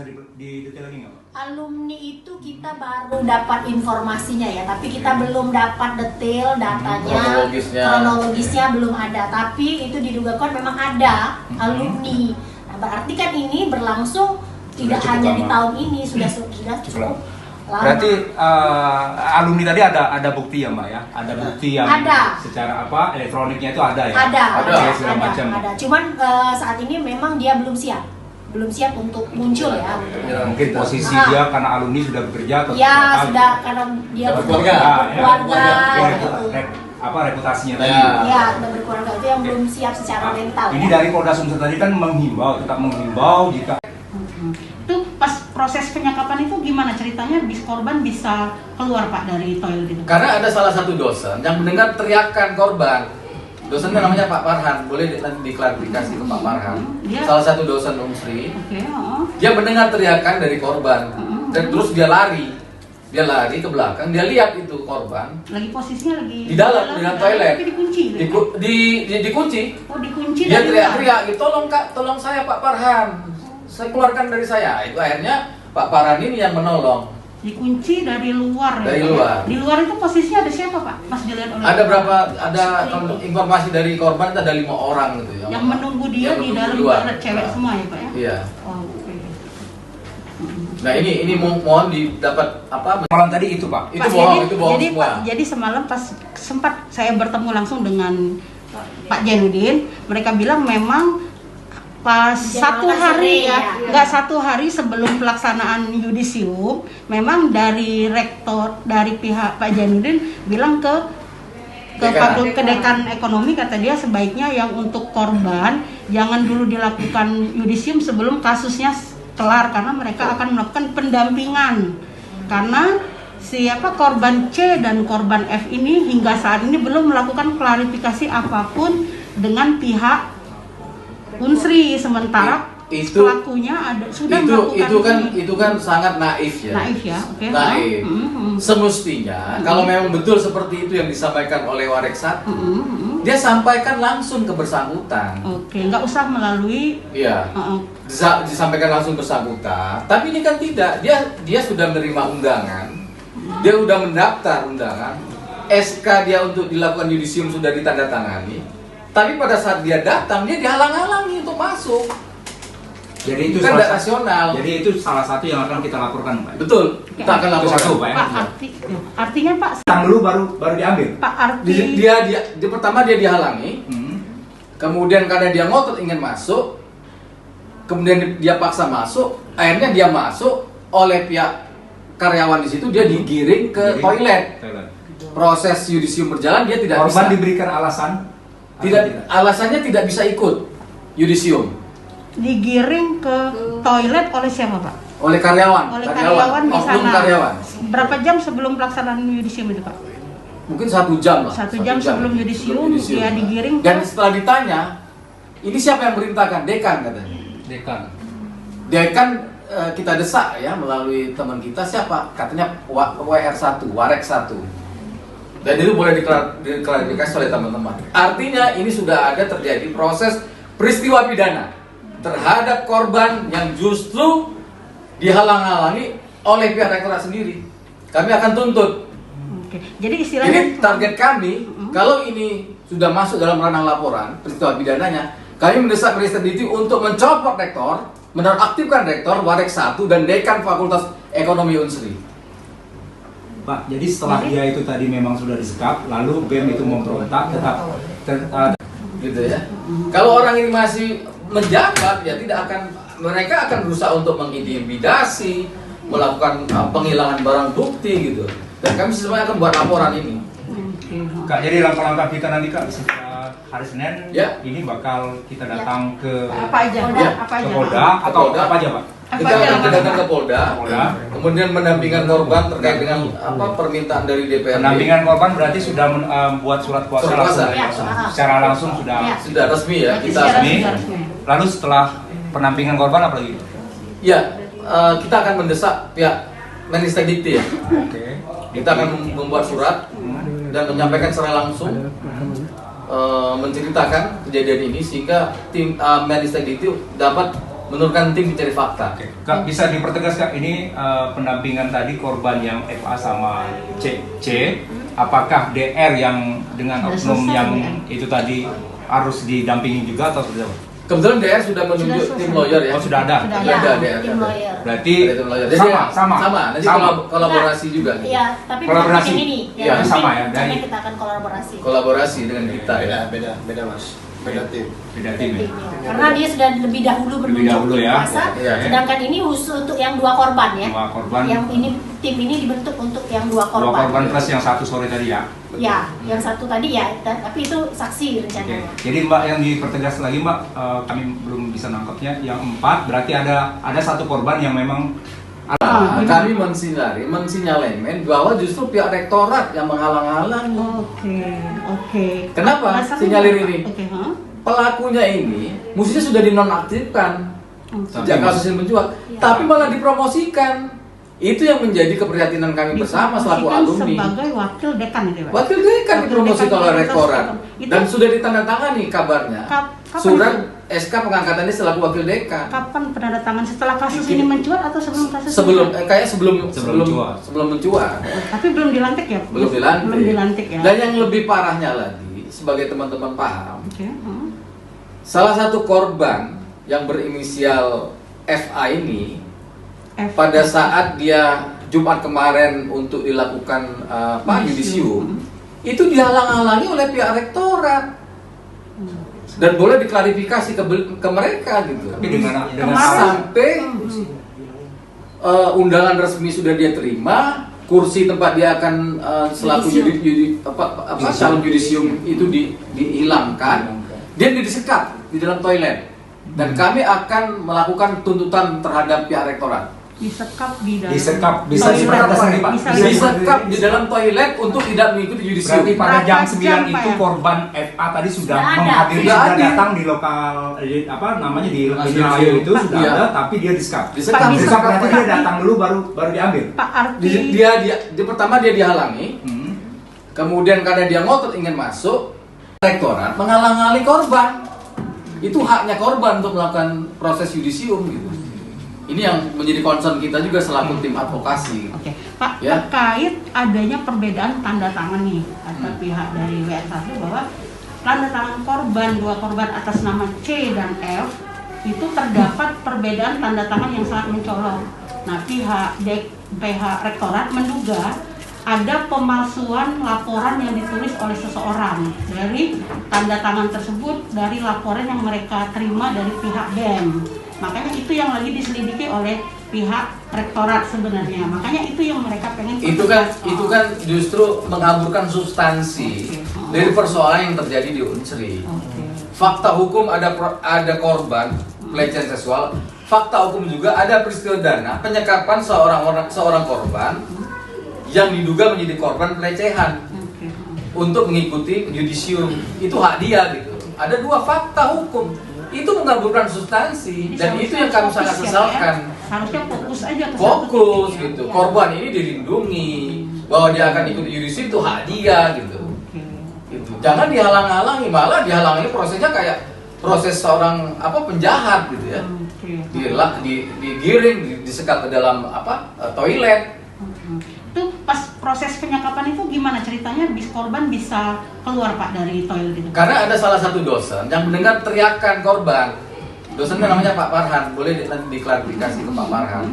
bisa detail lagi nggak Pak? Alumni itu kita baru dapat informasinya ya, tapi kita belum dapat detail datanya, kronologisnya belum ada. Tapi itu diduga kuat memang ada alumni. Nah, berarti kan ini berlangsung tidak hanya di tahun ini, sudah cukup lama. Berarti alumni tadi ada bukti ya Mbak ya? Ada bukti yang secara apa elektroniknya itu ada ya? Ada. Cuman saat ini memang dia belum siap untuk muncul ya. Mungkin posisi dia karena alumni sudah bekerja atau sudah karena dia berkeluarga reputasinya tadi. Ya, sudah berkeluarga itu yang belum siap secara mental. Ini dari Polda Sumsel tadi kan tetap menghimbau jika itu pas proses penyekapan itu gimana ceritanya korban bisa keluar Pak dari toilet itu? Karena ada salah satu dosen yang mendengar teriakan korban. Dosennya namanya Pak Farhan, boleh nanti diklarifikasi ke Pak Farhan. Salah satu dosen Unsri. Dia mendengar teriakan dari korban dan terus dia lari ke belakang, dia lihat itu korban. Lagi posisinya lagi di dalam toilet. Tapi dikunci. Dikunci. Oh, dikunci. Dia teriak-teriak, "Tolong Kak, tolong saya Pak Farhan. Saya keluarkan dari saya." Itu akhirnya Pak Farhan ini yang menolong. Dikunci dari luar. Dari luar. Di luar itu posisinya ada siapa Pak? Pas dilihat oleh. Ada informasi dari korban itu ada 5 orang gitu ya. Yang menunggu dia di dalam luar. Cewek semua ya Pak ya? Iya. Oh, oke. Nah ini mohon didapat apa? malam tadi itu Pak. Itu bohong semua. Jadi semalam pas sempat saya bertemu langsung dengan Pak Jainuddin, mereka bilang memang pas satu hari nggak satu hari sebelum pelaksanaan yudisium, memang dari rektor dari pihak Pak Jainuddin bilang ke dekan ekonomi, kata dia sebaiknya yang untuk korban jangan dulu dilakukan yudisium sebelum kasusnya kelar, karena mereka akan melakukan pendampingan karena siapa korban C dan korban F ini hingga saat ini belum melakukan klarifikasi apapun dengan pihak Unsri, sementara pelakunya sudah melakukan itu kan sangat naif ya. Oke. Naif. Semestinya kalau memang betul seperti itu yang disampaikan oleh Warek 1, dia sampaikan langsung ke bersangkutan. Oke, nggak usah melalui. Iya. Disampaikan langsung bersangkutan. Tapi ini kan tidak. Dia sudah menerima undangan. Dia sudah mendaftar undangan. SK dia untuk dilakukan yudisium sudah ditandatangani. Tapi pada saat dia datang, dia dihalang-halangi untuk masuk. Jadi itu kan tidak rasional. Jadi itu salah satu yang akan kita laporkan Pak. Betul, kita akan laporkan. Pak, artinya Pak. Datang dulu baru diambil. Pak Dia pertama dia dihalangi. Kemudian karena dia ngotot ingin masuk, kemudian dia paksa masuk, akhirnya dia masuk oleh pihak karyawan di situ, dia digiring ke toilet. Proses yudisium berjalan, dia tidak korban bisa. Diberikan alasan? Alasannya tidak bisa ikut yudisium. Digiring ke toilet oleh siapa Pak? Oleh karyawan. Oleh karyawan di sana. Karyawan. Berapa jam sebelum pelaksanaan yudisium itu Pak? Mungkin 1 jam lah. 1 jam sebelum yudisium dia digiring. Dan setelah ditanya, ini siapa yang merintahkan? Dekan katanya. Dekan kita desak ya melalui teman kita, siapa? Katanya WR1, Warek 1. Dan itu boleh diklarifikasi oleh teman-teman. Artinya ini sudah ada terjadi proses peristiwa pidana terhadap korban yang justru dihalang-halangi oleh pihak rektorat sendiri. Kami akan tuntut. Oke. Jadi target kami, kalau ini sudah masuk dalam ranah laporan peristiwa pidananya, kami mendesak Mendikbud untuk mencopot rektor, menonaktifkan rektor, Warek 1 dan dekan Fakultas Ekonomi Unsri. Pak, jadi setelah dia itu tadi memang sudah disekap, lalu BEM itu memberontak, gitu ya. Kalau orang ini masih menjabat, ya mereka akan berusaha untuk mengintimidasi, melakukan penghilangan barang bukti gitu. Dan kami semuanya akan buat laporan ini. Kak, jadi langkah-langkah kita nanti Kak setelah hari Senin ini bakal kita datang ke Polda atau apa aja Pak? Kita datang ke Polda, kemudian pendampingan korban terkait dengan permintaan dari DPRD. Pendampingan korban berarti sudah membuat surat kuasa secara langsung sudah resmi ya, kita resmi. Lalu setelah pendampingan korban apa lagi? Ya, kita akan mendesak pihak Mendikbud ya. Kita akan membuat surat dan menyampaikan secara langsung menceritakan kejadian ini sehingga tim Mendikbud dapat menurunkan tim mencari fakta. Oke. Kak, bisa dipertegas Kak, ini pendampingan tadi korban yang FA sama C, apakah DR yang dengan oknum yang itu tadi harus didampingi juga atau seperti apa? Kebetulan DR sudah menunjuk tim lawyer ya. Oh, sudah ada. Ada DR. Tim lawyer. Berarti Ada tim lawyer. Jadi sama. Nanti kolaborasi juga. Iya, tapi Kolaborasi. bukan ini nih. Iya, sama ya, Dari dari- kita akan kolaborasi. Kolaborasi dengan kita ya. Beda mas, beda tim. beda tim ya. Karena dia sudah lebih dahulu Lebih dahulu bermuncul ya. kuasa, Iya. sedangkan ini khusus untuk yang 2 korban ya. 2 korban. Yang ini tim ini dibentuk untuk yang 2 2 korban. korban plus yang 1 sore tadi ya. Ya, yang 1 tadi ya, tapi itu saksi Oke. rencananya. Jadi Mbak yang dipertegas lagi Mbak, kami belum bisa nangkepnya. Yang 4 berarti ada 1 korban yang memang Kami mensinyalemen bahwa justru pihak rektorat yang menghalang-halangi. Oke. Kenapa Alasannya sinyalir apa? ini? Oke, Pelakunya ini mestinya sudah dinonaktifkan sejak kasus ini mencuat, Ya. tapi malah dipromosikan. Itu yang menjadi keprihatinan kami bersama selaku Dipromosikan alumni. sebagai wakil dekan itu, Pak. Wakil dekan Wakil dipromosikan dekan oleh di rektorat itu dan sudah ditandatangani kabarnya kapan surat itu? SK pengangkatannya selaku wakil dekan. Kapan penandatangan, setelah kasus ini mencuat atau sebelum kasus Sebelum ini? kayak sebelum mencuat. Tapi belum dilantik ya? Belum dilantik. Belum dilantik ya. Dan yang lebih parahnya lagi, sebagai teman-teman paham, Oke. salah satu korban yang berinisial FA ini pada saat dia Jumat kemarin untuk dilakukan yudisium itu dihalang-halangi oleh pihak rektorat dan boleh diklarifikasi ke mereka gitu. tapi dengan Sampai undangan resmi sudah dia terima, kursi tempat dia akan selaku calon yudisium itu dihilangkan, dia disekap di dalam toilet dan kami akan melakukan tuntutan terhadap pihak rektorat. Disekap di dalam. bisa toilet. dipertegas lagi Pak. Bisa Disekap di dalam toilet untuk tidak mengikuti yudisium. Berarti pada jam 9 Berapa jam, itu Pak, ya? korban FA tadi sudah Sudah ada. menghadiri, Sudah sudah hadir. datang di lokal di Lokasi Rahayu itu Pak, sudah iya. ada, tapi dia disekap. Disekap. Pak, Disekap berarti dia Tapi- datang dulu baru diambil. Pak Arti. Dia pertama dia dihalangi, kemudian karena dia ngotot ingin masuk, rektorat menghalang-halangi korban. Itu haknya korban untuk melakukan proses yudisium gitu. Ini yang menjadi concern kita juga selaku tim advokasi. Oke, Pak, Ya. terkait adanya perbedaan tanda tangan nih kata pihak dari WR1 bahwa tanda tangan korban, 2 korban atas nama C dan F itu terdapat perbedaan tanda tangan yang sangat mencolok. Nah, pihak rektorat menduga ada pemalsuan laporan yang ditulis oleh seseorang dari tanda tangan tersebut dari laporan yang mereka terima dari pihak BEM. Makanya itu yang lagi diselidiki oleh pihak rektorat sebenarnya. Makanya itu yang mereka pengen. Itu kan justru mengaburkan substansi dari persoalan yang terjadi di Unsri. Fakta hukum ada korban pelecehan seksual. Fakta hukum juga ada peristiwa dana penyekapan seorang korban yang diduga menjadi korban pelecehan untuk mengikuti yudisium. Itu hak dia gitu. Ada 2 fakta hukum. Itu mengaburkan substansi dan itu yang kami sangat sesalkan. Harusnya fokus aja ke Fokus satu titik, gitu. ya. Korban ini dilindungi bahwa dia akan ikut yudisium itu hak dia gitu. Gitu. Jangan dihalang-halangi, malah dihalangi prosesnya kayak proses seorang penjahat gitu ya. Digiring, disekap ke dalam toilet. Itu pas proses penyekapan itu gimana ceritanya korban bisa keluar Pak dari toilet itu? Karena ada salah satu dosen yang mendengar teriakan korban. Dosennya namanya Pak Farhan, boleh nanti diklarifikasi ke Pak Farhan.